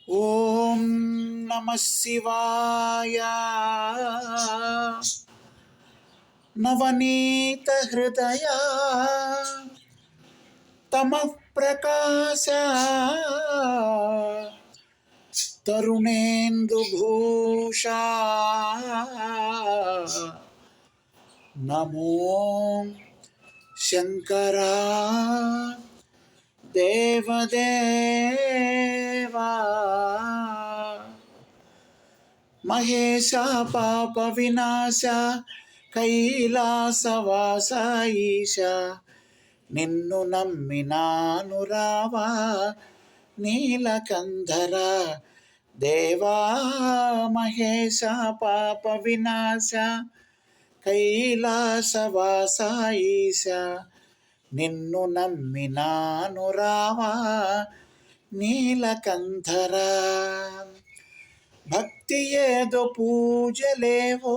ఓం నమ శివాయ. నవనీత హృదయ తమ ప్రకాశ తరుణేందు భూష నమో శంకర దేవదేవా మహేశ పాప వినాశ కైలాసవాస ఈశ నిన్ను నమ్మినాను రావా నీలకంధర దేవా. మహేశ పాప వినాశ కైలాసవాస ఈశ నిన్ను నమ్మినాను రావా నీలకంధర. భక్తి ఏదో పూజలేవో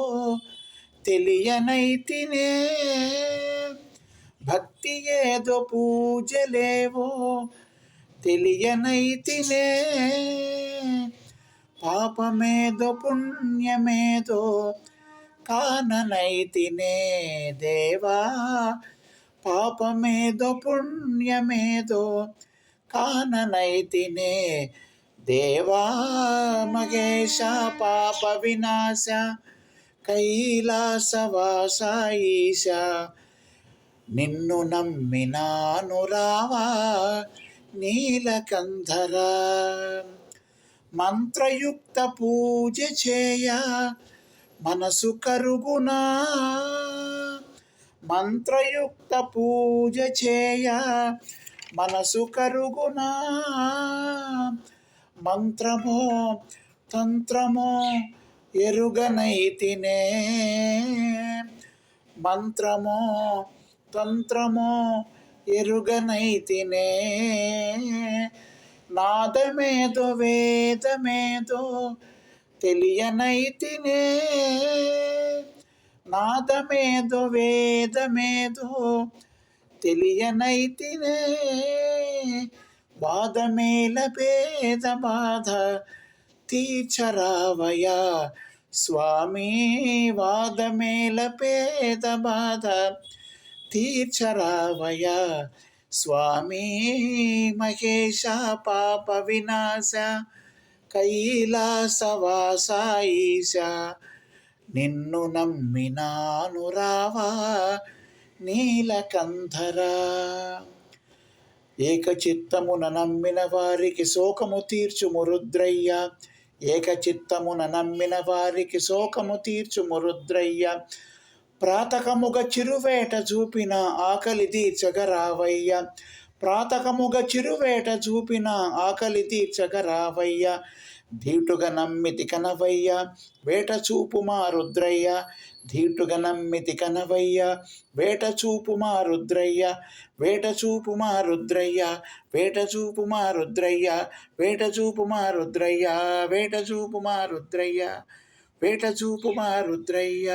తెలియనైతినే, భక్తి ఏదో పూజలేవో తెలియనైతినే, పాపమేదో పుణ్యమేదో కాననైతినే దేవా. పాపమేదో పుణ్యమేదో కాననైతినే దేవా. మహేశ పాప వినాశ కైలాసవాస ఈశ నిన్ను నమ్మినాను రావా నీలకంధర. మంత్రయుక్త పూజ చేయ మనసు కరుగునా, మంత్రయుక్త పూజ చేయ మనసు కరుగునా, మంత్రమో తంత్రమో ఎరుగనైతినే, మంత్రమో తంత్రమో ఎరుగనైతినే, నాదమేదో వేదమేదో తెలియనైతినే, నాదమేదో వేదమేదో తెలియనైతినే, బాధమేల పేద బాధ తీర్చరావయా స్వామి. వాదమేల పేద బాధ తీర్చరావయా స్వామి. మహేశ పాప వినాశ కైలాసవాస ఈశ నిన్ను నమ్మినాను రావా నీలకంధర. ఏకచిత్తమున నమ్మిన వారికి శోకము తీర్చుము రుద్రయ్య, ఏకచిత్తమున నమ్మిన వారికి శోకము తీర్చుము రుద్రయ్య. ప్రాతకముగ చిరువేట చూపిన ఆకలి తీర్చగరావయ్య, ప్రాతకముగ చిరువేట చూపిన ఆకలి తీర్చగరావయ్య. ధీటుగా నమ్మితి కనవయ్య వేట చూపుమా రుద్రయ్య, ధీటుగా నమ్మితి కనవయ్య వేట చూపుమా రుద్రయ్య, వేట చూపుమా రుద్రయ్య, వేట చూపుమా రుద్రయ్య, వేట చూపుమా రుద్రయ్య, వేట చూపుమా రుద్రయ్య, వేట చూపుమా రుద్రయ్య.